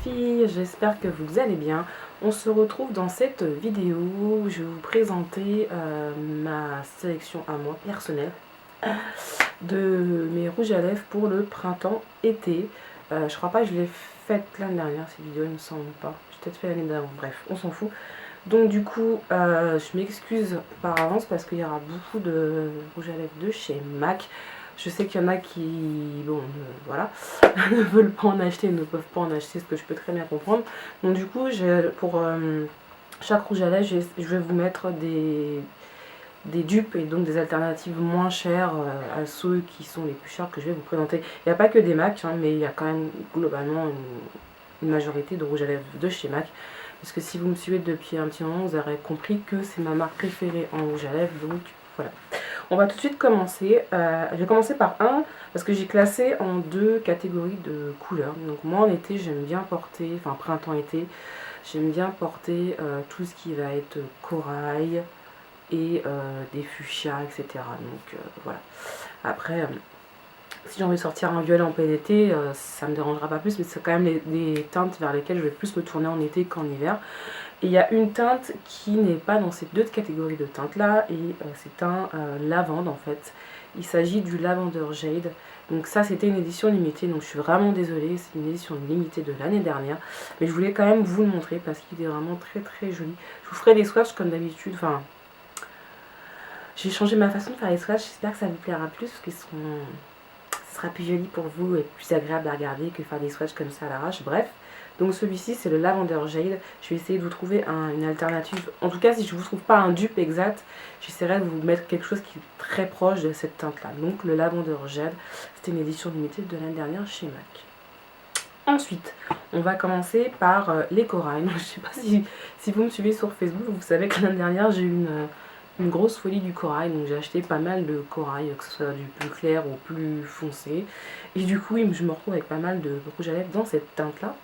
filles, j'espère que vous allez bien. On se retrouve dans cette vidéo où je vais vous présenter ma sélection à moi personnelle de mes rouges à lèvres pour le printemps-été. Je crois pas que je l'ai faite l'année dernière, cette vidéo, il me semble pas. J'ai peut-être fait l'année d'avant, bref, on s'en fout. Donc du coup, je m'excuse par avance parce qu'il y aura beaucoup de rouges à lèvres de chez MAC. Je sais qu'il y en a qui, bon, voilà, ne veulent pas en acheter, ne peuvent pas en acheter, ce que je peux très bien comprendre. Donc du coup, pour chaque rouge à lèvres, je vais vous mettre des dupes et donc des alternatives moins chères à ceux qui sont les plus chers que je vais vous présenter. Il n'y a pas que des MAC, hein, mais il y a quand même globalement une majorité de rouges à lèvres de chez MAC. Parce que si vous me suivez depuis un petit moment, vous aurez compris que c'est ma marque préférée en rouge à lèvres, donc voilà. On va tout de suite commencer. Je vais commencer par un, parce que j'ai classé en deux catégories de couleurs. Donc moi en été, j'aime bien porter, enfin printemps-été, j'aime bien porter tout ce qui va être corail et des fuchsias, etc. Donc voilà. Après, si j'ai envie de sortir un violet en plein été, ça me dérangera pas plus, mais c'est quand même des teintes vers lesquelles je vais plus me tourner en été qu'en hiver. Et il y a une teinte qui n'est pas dans ces deux catégories de teintes là, et c'est un lavande en fait. Il s'agit du Lavender Jade. Donc ça c'était une édition limitée, donc je suis vraiment désolée, c'est une édition limitée de l'année dernière. Mais je voulais quand même vous le montrer parce qu'il est vraiment très très joli. Je vous ferai des swatchs comme d'habitude, enfin... J'ai changé ma façon de faire les swatchs, j'espère que ça vous plaira plus, parce qu'ils seront... ce sera plus joli pour vous et plus agréable à regarder que faire des swatchs comme ça à l'arrache, bref. Donc celui-ci c'est le Lavender Jade. Je vais essayer de vous trouver une alternative. En tout cas si je ne vous trouve pas un dupe exact, j'essaierai de vous mettre quelque chose qui est très proche de cette teinte là. Donc le Lavender Jade, c'était une édition limitée de l'année dernière chez MAC. Ensuite, on va commencer par les corails. Donc, je ne sais pas si vous me suivez sur Facebook, vous savez que l'année dernière j'ai eu une grosse folie du corail, donc j'ai acheté pas mal de corail, que ce soit du plus clair ou plus foncé. Et du coup, je me retrouve avec pas mal de rouge à lèvres dans cette teinte là.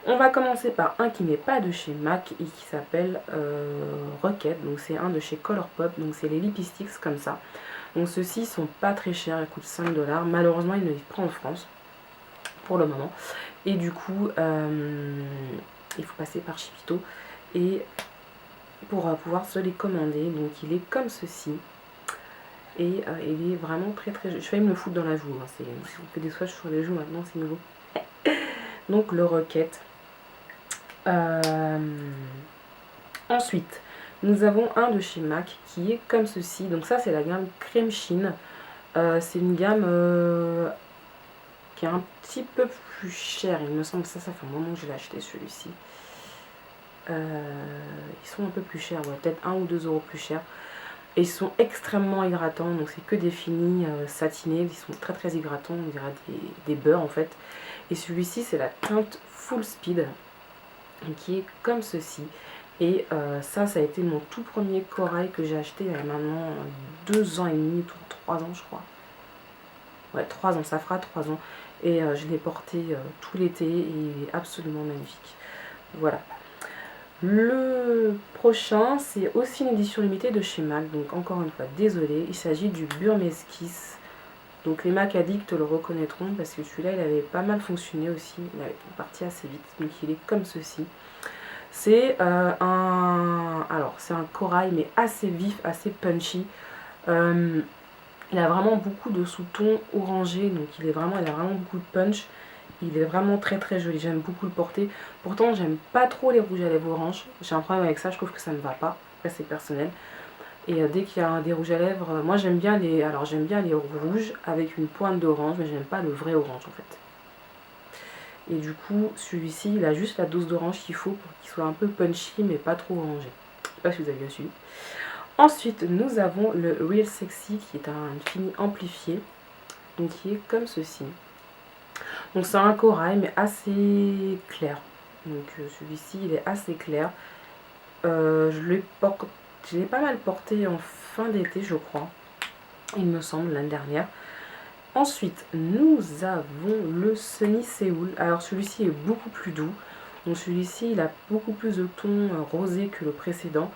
On va commencer par un qui n'est pas de chez MAC et qui s'appelle Rocket. Donc c'est un de chez Colourpop. Donc c'est les Lipsticks comme ça. Donc ceux-ci sont pas très chers, ils coûtent 5 $. Malheureusement ils ne vivent pas en France pour le moment. Et du coup il faut passer par Chipito et pour pouvoir se les commander. Donc il est comme ceci. Et il est vraiment très très joli. Je vais me le foutre dans la joue. Hein. Si on fait des swatchs sur les joues maintenant, c'est nouveau. Donc le Rocket. Ensuite, nous avons un de chez MAC qui est comme ceci. Donc ça, c'est la gamme Crème Chine. C'est une gamme qui est un petit peu plus chère. Il me semble que ça fait un moment que je l'ai acheté celui-ci. Ils sont un peu plus chers, ouais, peut-être 1 ou 2 € plus chers. Et ils sont extrêmement hydratants. Donc c'est que des finis satinés. Ils sont très très hydratants. On dirait des beurres en fait. Et celui-ci, c'est la teinte Full Speed, qui est comme ceci. Et ça a été mon tout premier corail que j'ai acheté il y a maintenant 2 ans et demi, 3 ans je crois. Ouais, 3 ans, ça fera 3 ans. Et je l'ai porté tout l'été et il est absolument magnifique. Voilà. Le prochain, c'est aussi une édition limitée de chez MAC. Donc encore une fois, désolé, il s'agit du Burmese Kiss. Donc les MAC addicts le reconnaîtront parce que celui-là il avait pas mal fonctionné aussi, il est parti assez vite, donc il est comme ceci. C'est c'est un corail mais assez vif, assez punchy. Il a vraiment beaucoup de sous-tons orangés, donc il a vraiment beaucoup de punch. Il est vraiment très très joli, j'aime beaucoup le porter. Pourtant j'aime pas trop les rouges à lèvres orange, j'ai un problème avec ça, je trouve que ça ne va pas, après c'est personnel. Et dès qu'il y a des rouges à lèvres, moi j'aime bien les rouges avec une pointe d'orange, mais j'aime pas le vrai orange en fait. Et du coup, celui-ci, il a juste la dose d'orange qu'il faut pour qu'il soit un peu punchy, mais pas trop orangé. Je sais pas si vous avez bien suivi. Ensuite, nous avons le Real Sexy, qui est un fini amplifié, donc qui est comme ceci. Donc c'est un corail, mais assez clair. Donc celui-ci, il est assez clair. Je l'ai pas mal porté en fin d'été, je crois, il me semble, l'année dernière. Ensuite, nous avons le Sunny Séoul. Alors celui-ci est beaucoup plus doux. Donc celui-ci, il a beaucoup plus de tons rosés que le précédent.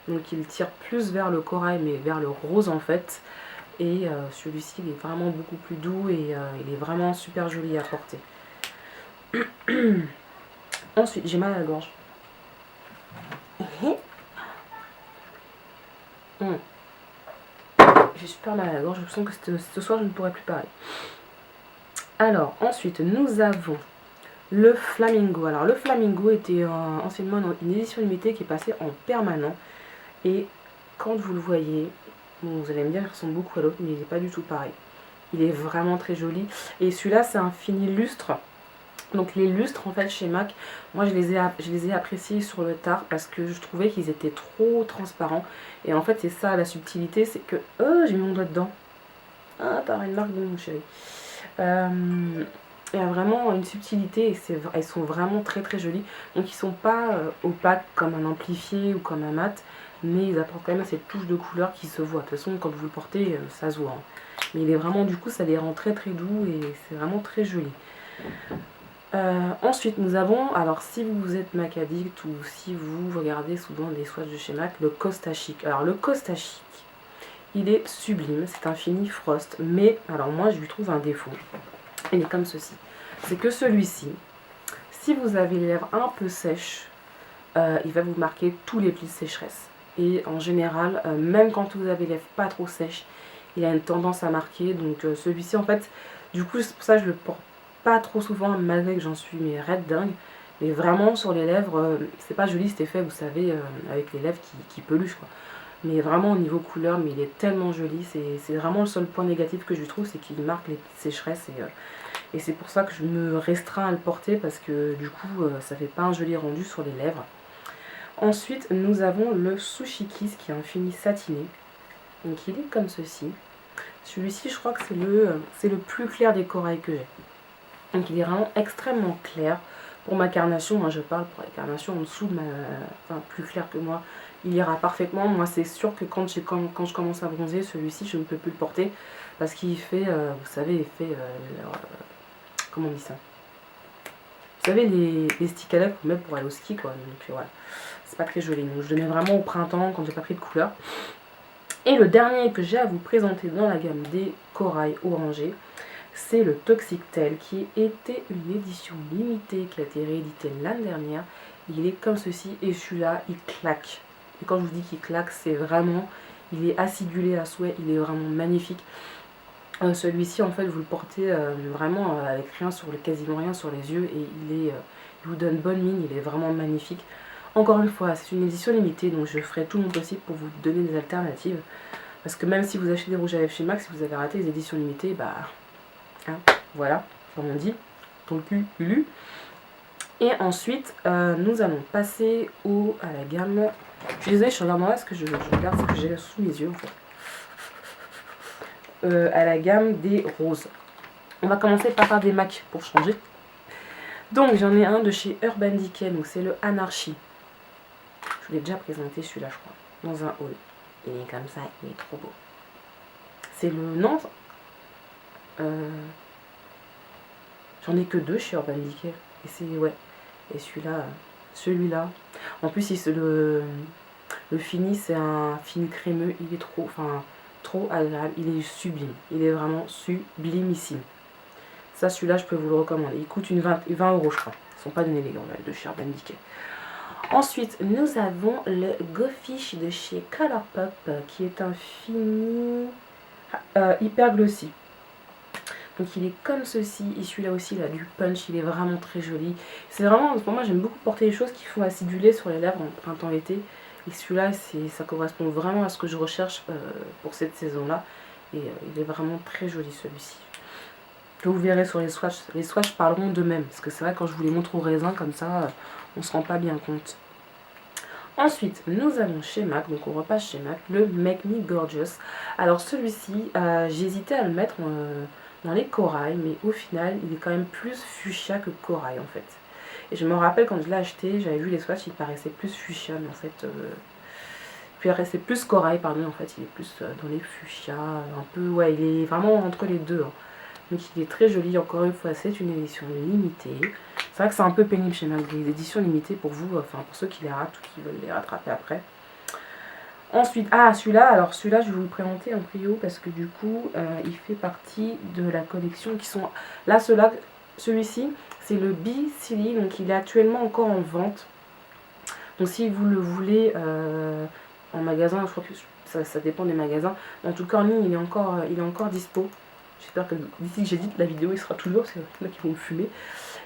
Donc il tire plus vers le corail, mais vers le rose en fait. Et celui-ci, il est vraiment beaucoup plus doux et il est vraiment super joli à porter. Ensuite, j'ai mal à la gorge. J'ai super mal à la gorge, je sens que ce soir je ne pourrai plus parler. Alors, ensuite, nous avons le Flamingo. Alors, le Flamingo était anciennement une édition limitée qui est passée en permanent. Et quand vous le voyez, bon, vous allez me dire qu'il ressemble beaucoup à l'autre, mais il n'est pas du tout pareil. Il est vraiment très joli. Et celui-là, c'est un fini lustre. Donc les lustres, en fait, chez MAC, moi je les ai appréciés sur le tard parce que je trouvais qu'ils étaient trop transparents. Et en fait, c'est ça la subtilité, c'est que... Oh, j'ai mis mon doigt dedans. Ah, t'as une marque de mon chéri. Il y a vraiment une subtilité et elles sont vraiment très très jolies. Donc ils sont pas opaques comme un amplifié ou comme un mat, mais ils apportent quand même cette touche de couleur qui se voit. De toute façon, quand vous le portez, ça se voit. Hein. Mais il est vraiment, du coup, ça les rend très très doux et c'est vraiment très joli. Ensuite, nous avons, alors si vous êtes Mac addict ou si vous regardez souvent des swatchs de chez Mac, le Costa Chic. Alors le Costa Chic, il est sublime, c'est un fini Frost, mais alors moi je lui trouve un défaut. Il est comme ceci. C'est que celui-ci, si vous avez les lèvres un peu sèches, il va vous marquer tous les plis de sécheresse. Et en général, même quand vous avez les lèvres pas trop sèches, il a une tendance à marquer. Donc celui-ci, en fait, du coup, c'est pour ça que je le porte pas trop souvent, malgré que j'en suis mais raide dingue. Mais vraiment, sur les lèvres, c'est pas joli cet effet, vous savez, avec les lèvres qui peluchent, quoi. Mais vraiment au niveau couleur, mais il est tellement joli. C'est vraiment le seul point négatif que je lui trouve, c'est qu'il marque les petites sécheresses. Et c'est pour ça que je me restreins à le porter, parce que du coup, ça fait pas un joli rendu sur les lèvres. Ensuite, nous avons le Sushi Kiss, qui est un fini satiné. Donc il est comme ceci. Celui-ci, je crois que c'est le plus clair des corails que j'ai. Donc il est vraiment extrêmement clair. Pour ma carnation, moi je parle pour la carnation en dessous de ma... Enfin, plus clair que moi, il ira parfaitement. Moi c'est sûr que quand je commence à bronzer, celui-ci je ne peux plus le porter. Parce qu'il fait, vous savez, il fait... comment on dit ça? Vous savez, les sticks à lèvres qu'on met pour aller au ski, quoi. Donc voilà, c'est pas très joli. Donc je le mets vraiment au printemps quand j'ai pas pris de couleur. Et le dernier que j'ai à vous présenter dans la gamme des corails orangés, c'est le Toxic Tail, qui était une édition limitée qui a été rééditée l'année dernière. Il est comme ceci et celui-là il claque. Et quand je vous dis qu'il claque, c'est vraiment, il est acidulé à souhait, il est vraiment magnifique. Celui-ci en fait vous le portez vraiment avec quasiment rien sur les yeux et il vous donne bonne mine, il est vraiment magnifique. Encore une fois, c'est une édition limitée, donc je ferai tout mon possible pour vous donner des alternatives. Parce que même si vous achetez des rouges à lèvres chez MAC, si vous avez raté les éditions limitées, bah... Hein, voilà, comme on dit, ton cul, Lulu. Et ensuite, nous allons passer à la gamme... Je suis désolée, je regarde moi parce que je regarde ce que j'ai là sous mes yeux, en fait. À la gamme des roses. On va commencer par faire des MAC pour changer. Donc, j'en ai un de chez Urban Decay, donc c'est le Anarchy. Je vous l'ai déjà présenté celui-là, je crois, dans un haul. Il est comme ça, il est trop beau. C'est le nom. J'en ai que deux chez Urban Decay. Et c'est, ouais. Et celui-là. En plus, le fini, c'est un fini crémeux. Il est trop agréable. Il est sublime. Il est vraiment sublimissime. Ça, celui-là, je peux vous le recommander. Il coûte 20 €, je crois. Ils ne sont pas donnés les gants de chez Urban Decay. Ensuite, nous avons le Go Fish de chez Colourpop, qui est un fini hyper glossy. Donc il est comme ceci, et celui-là aussi, il a du punch, il est vraiment très joli. C'est vraiment, pour moi j'aime beaucoup porter les choses qui font aciduler sur les lèvres en printemps-été. Et celui-là, ça correspond vraiment à ce que je recherche pour cette saison-là. Et il est vraiment très joli celui-ci. Que vous verrez sur les swatchs parleront d'eux-mêmes. Parce que c'est vrai, quand je vous les montre au raisin comme ça, on se rend pas bien compte. Ensuite, nous avons chez MAC, donc on repasse chez MAC, le Make Me Gorgeous. Alors celui-ci, j'hésitais à le mettre dans les corails, mais au final, il est quand même plus fuchsia que corail en fait. Et je me rappelle quand je l'ai acheté, j'avais vu les swatchs, il paraissait plus fuchsia, mais en fait, puis c'est plus corail, pardon, en fait, il est plus dans les fuchsia, un peu, ouais, il est vraiment entre les deux. Hein. Donc il est très joli, encore une fois, c'est une édition limitée. C'est vrai que c'est un peu pénible chez MAC, les éditions limitées pour vous, enfin pour ceux qui les ratent ou qui veulent les rattraper après. Ensuite, celui-là, je vais vous le présenter en prio parce que du coup, il fait partie de la collection qui sont... Là, celui-ci, C'est le Be Silly, donc il est actuellement encore en vente. Donc si vous le voulez en magasin, je crois que ça dépend des magasins. En tout cas en ligne, il est encore dispo. J'espère que d'ici que j'édite la vidéo, il sera toujours, c'est là qui vont me fumer.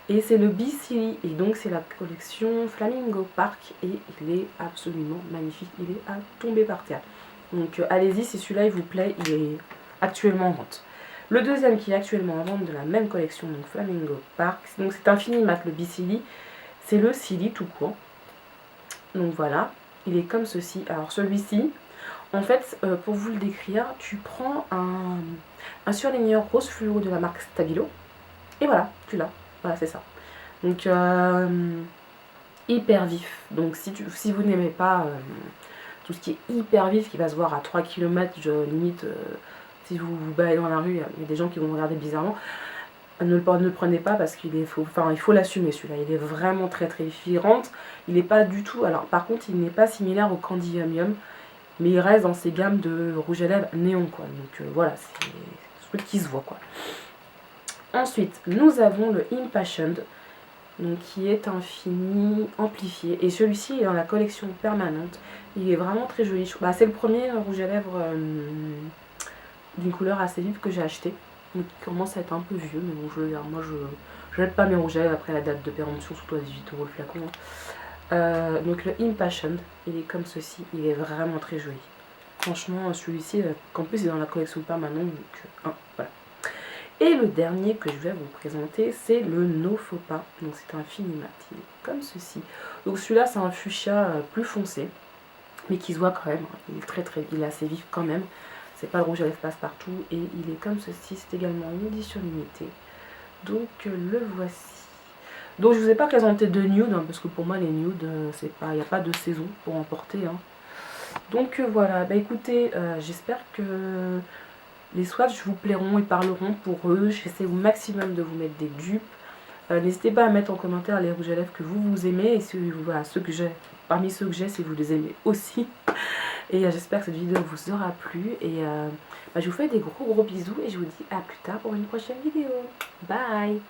Et c'est le Be Silly, et donc c'est la collection Flamingo Park, et il est absolument magnifique, il est à tomber par terre. Donc allez-y, si celui-là il vous plaît, il est actuellement en vente. Le deuxième qui est actuellement en vente de la même collection, donc Flamingo Park, donc c'est un Finimat, le Be Silly, c'est le Silly tout court. Donc voilà, il est comme ceci. Alors celui-ci, en fait, pour vous le décrire, tu prends un surligneur rose fluo de la marque Stabilo, et voilà, tu l'as. Voilà, c'est ça. Donc, hyper vif. Donc, si vous n'aimez pas tout ce qui est hyper vif, qui va se voir à 3 km, limite, si vous vous baladez dans la rue, il y a des gens qui vont regarder bizarrement. Ne le prenez pas parce il faut l'assumer celui-là. Il est vraiment très très vif. Il rentre, il n'est pas du tout. Alors, par contre, il n'est pas similaire au Candy Yum Yum, mais il reste dans ces gammes de rouge à lèvres néon, quoi. Donc, voilà, c'est ce truc qui se voit, quoi. Ensuite, nous avons le Impassioned, donc qui est un fini amplifié. Et celui-ci est dans la collection permanente. Il est vraiment très joli. C'est le premier rouge à lèvres d'une couleur assez vive que j'ai acheté. Donc il commence à être un peu vieux, mais bon, je le garde. Moi, je n'aime pas mes rouges à lèvres après la date de péremption, surtout à 18 € le flacon. Donc le Impassioned, il est comme ceci. Il est vraiment très joli. Franchement, celui-ci, qu'en plus, il est dans la collection permanente. Donc, voilà. Et le dernier que je vais vous présenter, c'est le No Faux Pas. Donc c'est un Finimat, il est comme ceci. Donc celui-là, c'est un fuchsia plus foncé, mais qui se voit quand même. Il est assez vif quand même. C'est pas le rouge à lèvres passe-partout. Et il est comme ceci, c'est également une édition limitée. Donc le voici. Donc je vous ai pas présenté de nude, parce que pour moi les nudes, il n'y a pas de saison pour en porter. Donc voilà, écoutez, j'espère que les swatchs vous plairont et parleront pour eux. J'essaie au maximum de vous mettre des dupes. N'hésitez pas à mettre en commentaire les rouges à lèvres que vous aimez. Et voilà, parmi ceux que j'ai, si vous les aimez aussi. Et j'espère que cette vidéo vous aura plu. Et je vous fais des gros bisous. Et je vous dis à plus tard pour une prochaine vidéo. Bye!